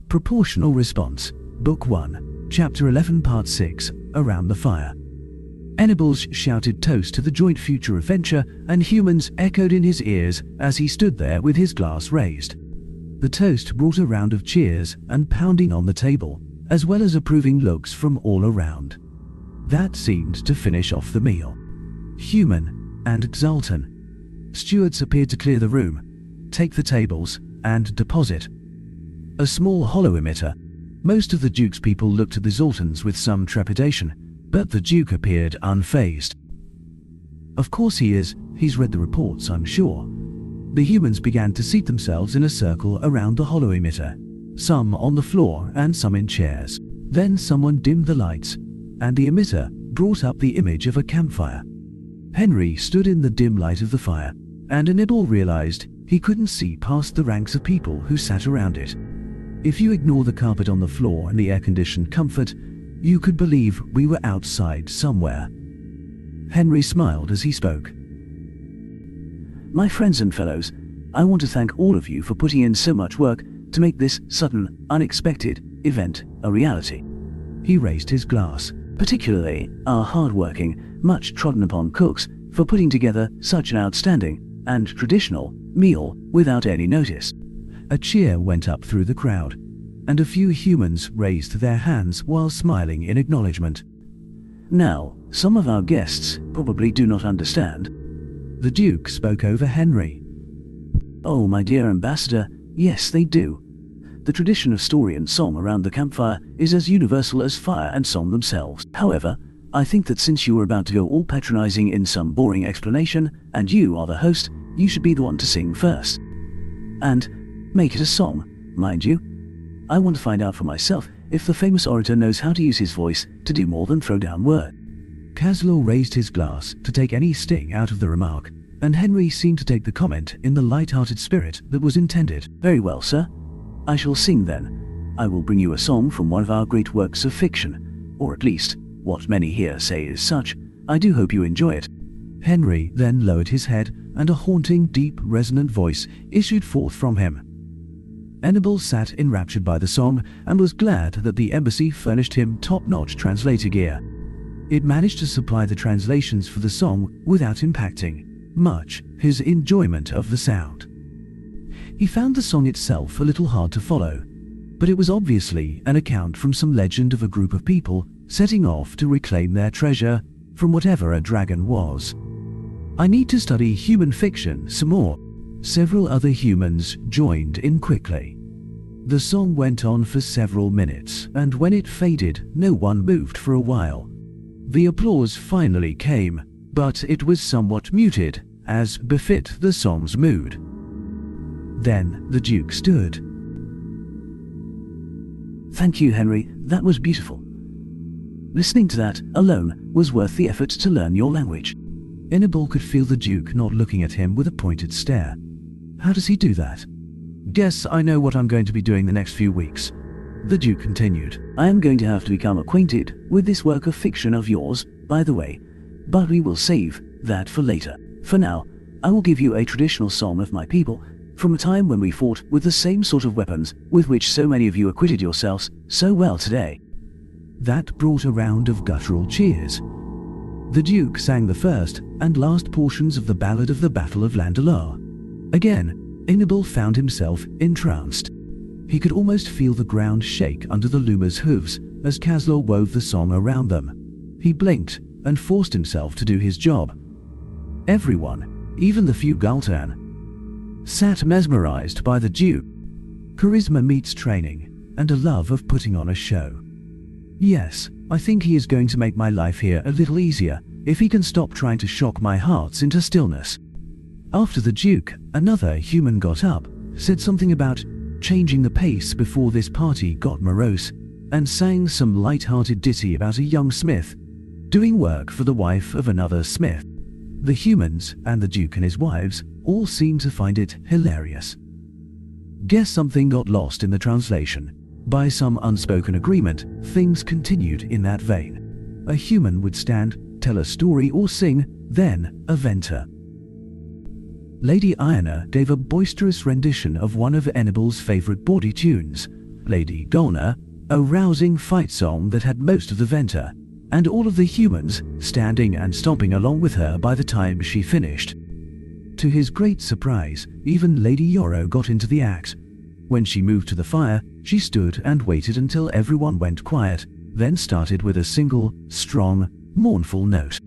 Proportional Response, Book 1, Chapter 11, Part 6, Around the Fire. Enables shouted toast to the joint future adventure, and humans echoed in his ears as he stood there with his glass raised. The toast brought a round of cheers and pounding on the table, as well as approving looks from all around. That seemed to finish off the meal. Human and exultant. Stewards appeared to clear the room, take the tables, and deposit a small hollow emitter. Most of the Duke's people looked at the Zoltans with some trepidation, but the Duke appeared unfazed. Of course he is. He's read the reports, I'm sure. The humans began to seat themselves in a circle around the hollow emitter, some on the floor and some in chairs. Then someone dimmed the lights, and the emitter brought up the image of a campfire. Henry stood in the dim light of the fire, and Hannibal realized he couldn't see past the ranks of people who sat around it. If you ignore the carpet on the floor and the air-conditioned comfort, you could believe we were outside somewhere. Henry smiled as he spoke. My friends and fellows, I want to thank all of you for putting in so much work to make this sudden, unexpected event a reality. He raised his glass, particularly our hard-working, much-trodden-upon cooks for putting together such an outstanding and traditional meal without any notice. A cheer went up through the crowd, and a few humans raised their hands while smiling in acknowledgement. Now, some of our guests probably do not understand. The Duke spoke over Henry. Oh, my dear ambassador, yes they do. The tradition of story and song around the campfire is as universal as fire and song themselves. However, I think that since you were about to go all patronizing in some boring explanation, and you are the host, you should be the one to sing first. And make it a song, mind you. I want to find out for myself if the famous orator knows how to use his voice to do more than throw down words. Caslow raised his glass to take any sting out of the remark, and Henry seemed to take the comment in the light-hearted spirit that was intended. Very well, sir. I shall sing then. I will bring you a song from one of our great works of fiction, or at least, what many here say is such. I do hope you enjoy it. Henry then lowered his head, and a haunting, deep, resonant voice issued forth from him. Hannibal sat enraptured by the song and was glad that the embassy furnished him top-notch translator gear. It managed to supply the translations for the song without impacting much his enjoyment of the sound. He found the song itself a little hard to follow, but it was obviously an account from some legend of a group of people setting off to reclaim their treasure from whatever a dragon was. I need to study human fiction some more. Several other humans joined in quickly. The song went on for several minutes, and when it faded, no one moved for a while. The applause finally came, but it was somewhat muted, as befit the song's mood. Then the Duke stood. Thank you, Henry, that was beautiful. Listening to that alone was worth the effort to learn your language. Hannibal could feel the Duke not looking at him with a pointed stare. How does he do that? Guess I know what I'm going to be doing the next few weeks. The Duke continued. I am going to have to become acquainted with this work of fiction of yours, by the way, but we will save that for later. For now, I will give you a traditional song of my people, from a time when we fought with the same sort of weapons with which so many of you acquitted yourselves so well today. That brought a round of guttural cheers. The Duke sang the first and last portions of the Ballad of the Battle of Landelor. Again, Hannibal found himself entranced. He could almost feel the ground shake under the Luma's hooves as Caslow wove the song around them. He blinked and forced himself to do his job. Everyone, even the few Gultan, sat mesmerized by the Duke. Charisma meets training, and a love of putting on a show. Yes, I think he is going to make my life here a little easier if he can stop trying to shock my hearts into stillness. After the Duke, another human got up, said something about changing the pace before this party got morose, and sang some light-hearted ditty about a young smith doing work for the wife of another smith. The humans and the Duke and his wives all seemed to find it hilarious. Guess something got lost in the translation. By some unspoken agreement, things continued in that vein. A human would stand, tell a story or sing, then a venter. Lady Iona gave a boisterous rendition of one of Hannibal's favorite bawdy tunes, Lady Golna, a rousing fight song that had most of the Venter, and all of the humans standing and stomping along with her by the time she finished. To his great surprise, even Lady Yoro got into the act. When she moved to the fire, she stood and waited until everyone went quiet, then started with a single, strong, mournful note.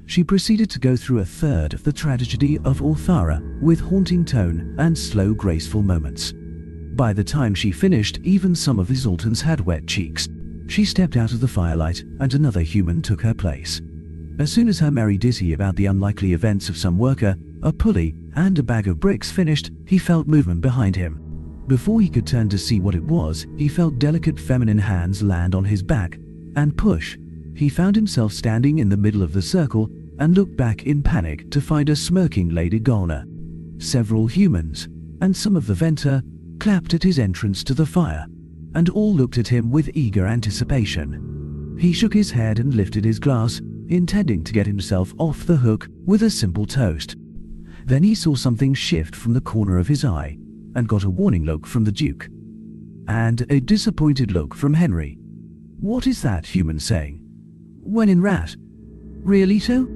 She proceeded to go through a third of the tragedy of Orthara with haunting tone and slow, graceful moments. By the time she finished, even some of the Zoltans had wet cheeks. She stepped out of the firelight and another human took her place. As soon as her merry ditty about the unlikely events of some worker, a pulley, and a bag of bricks finished, he felt movement behind him. Before he could turn to see what it was, he felt delicate feminine hands land on his back and push. He found himself standing in the middle of the circle and looked back in panic to find a smirking Lady Golna. Several humans, and some of the Venter, clapped at his entrance to the fire, and all looked at him with eager anticipation. He shook his head and lifted his glass, intending to get himself off the hook with a simple toast. Then he saw something shift from the corner of his eye, and got a warning look from the Duke, and a disappointed look from Henry. "What is that human saying? When in rat? Realito?"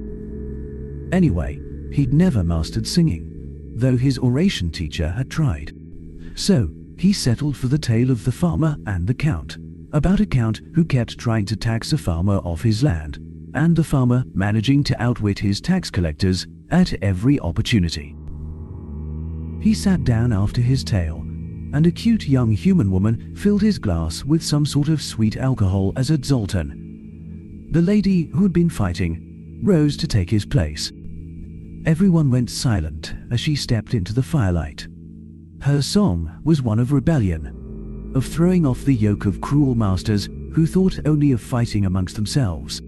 Anyway, he'd never mastered singing, though his oration teacher had tried. So, he settled for the tale of the farmer and the count, about a count who kept trying to tax a farmer off his land, and the farmer managing to outwit his tax collectors at every opportunity. He sat down after his tale, and a cute young human woman filled his glass with some sort of sweet alcohol as a Zoltan. The lady who had been fighting rose to take his place. Everyone went silent as she stepped into the firelight. Her song was one of rebellion, of throwing off the yoke of cruel masters who thought only of fighting amongst themselves.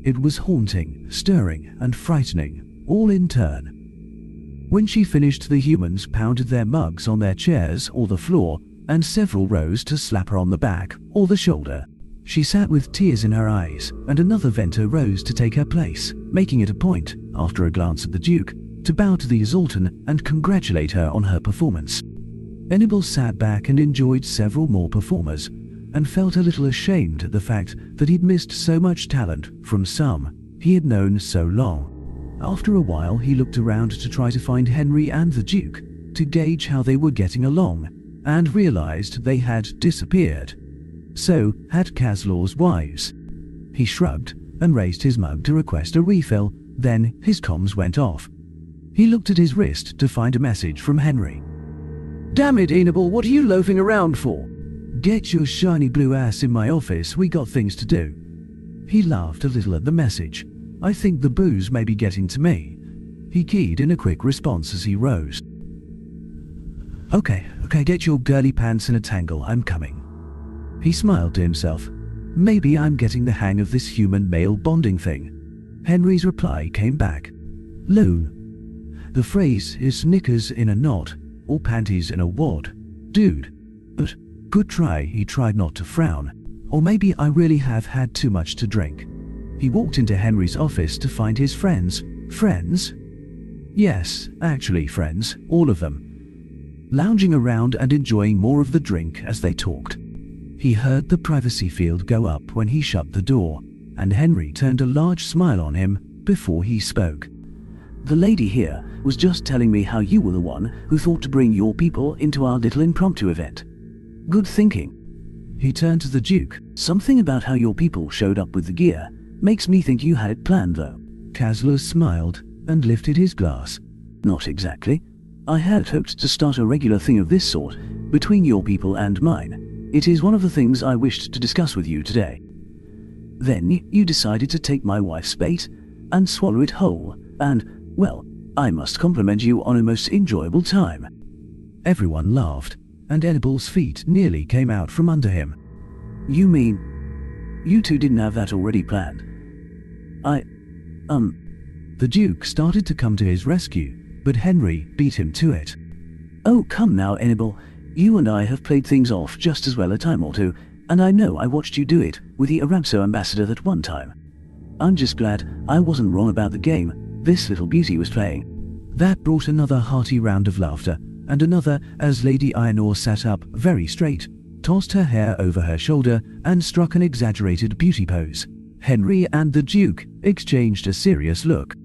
It was haunting, stirring, and frightening, all in turn. When she finished, the humans pounded their mugs on their chairs or the floor, and several rose to slap her on the back or the shoulder. She sat with tears in her eyes, and another Venter rose to take her place, making it a point, after a glance at the Duke, to bow to the Zoltan and congratulate her on her performance. Venable sat back and enjoyed several more performers, and felt a little ashamed at the fact that he'd missed so much talent from some he had known so long. After a while, he looked around to try to find Henry and the Duke, to gauge how they were getting along, and realized they had disappeared. So had Caslor's wives. He shrugged and raised his mug to request a refill, then his comms went off. He looked at his wrist to find a message from Henry. "Damn it, Enable, what are you loafing around for? Get your shiny blue ass in my office, we got things to do." He laughed a little at the message. "I think the booze may be getting to me." He keyed in a quick response as he rose. Okay, get your girly pants in a tangle, I'm coming." He smiled to himself. "Maybe I'm getting the hang of this human-male bonding thing." Henry's reply came back. "Loon. The phrase is knickers in a knot, or panties in a wad. Dude. But, good try," he tried not to frown. "Or maybe I really have had too much to drink." He walked into Henry's office to find his friends. Friends? Yes, actually friends, all of them, lounging around and enjoying more of the drink as they talked. He heard the privacy field go up when he shut the door, and Henry turned a large smile on him before he spoke. "The lady here was just telling me how you were the one who thought to bring your people into our little impromptu event. Good thinking." He turned to the Duke. "Something about how your people showed up with the gear makes me think you had it planned, though." Caslor smiled and lifted his glass. "Not exactly. I had hoped to start a regular thing of this sort between your people and mine. It is one of the things I wished to discuss with you today. Then you decided to take my wife's bait and swallow it whole, and, well, I must compliment you on a most enjoyable time." Everyone laughed, and Enable's feet nearly came out from under him. "You mean, you two didn't have that already planned?" The Duke started to come to his rescue, but Henry beat him to it. "Oh, come now, Enable. You and I have played things off just as well a time or two, and I know I watched you do it with the Aramso ambassador that one time. I'm just glad I wasn't wrong about the game this little beauty was playing." That brought another hearty round of laughter, and another as Lady Ionor sat up very straight, tossed her hair over her shoulder and struck an exaggerated beauty pose. Henry and the Duke exchanged a serious look.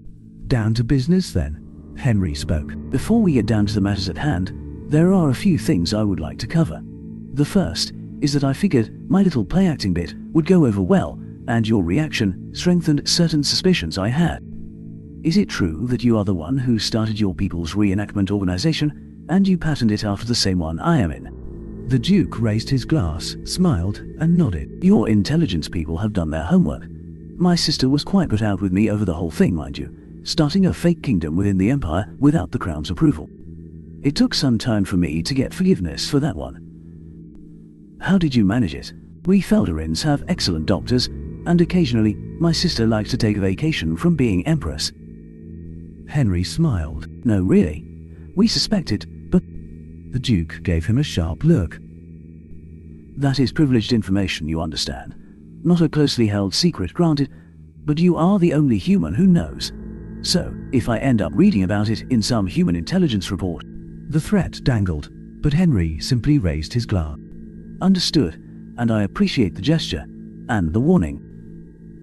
"Down to business then," Henry spoke. "Before we get down to the matters at hand, there are a few things I would like to cover. The first is that I figured my little play-acting bit would go over well, and your reaction strengthened certain suspicions I had. Is it true that you are the one who started your people's reenactment organization, and you patterned it after the same one I am in?" The Duke raised his glass, smiled, and nodded. "Your intelligence people have done their homework. My sister was quite put out with me over the whole thing, mind you, starting a fake kingdom within the Empire without the Crown's approval. It took some time for me to get forgiveness for that one. How did you manage it? We Feldarins have excellent doctors, and occasionally my sister likes to take a vacation from being Empress." Henry smiled. "No, really. We suspected, but—" The Duke gave him a sharp look. "That is privileged information, you understand. Not a closely held secret, granted, but you are the only human who knows. So, if I end up reading about it in some human intelligence report—" The threat dangled, but Henry simply raised his glass. "Understood, and I appreciate the gesture, and the warning.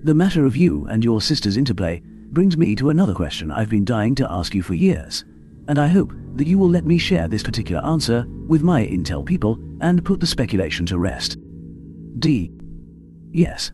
The matter of you and your sister's interplay brings me to another question I've been dying to ask you for years, and I hope that you will let me share this particular answer with my intel people and put the speculation to rest." D. Yes.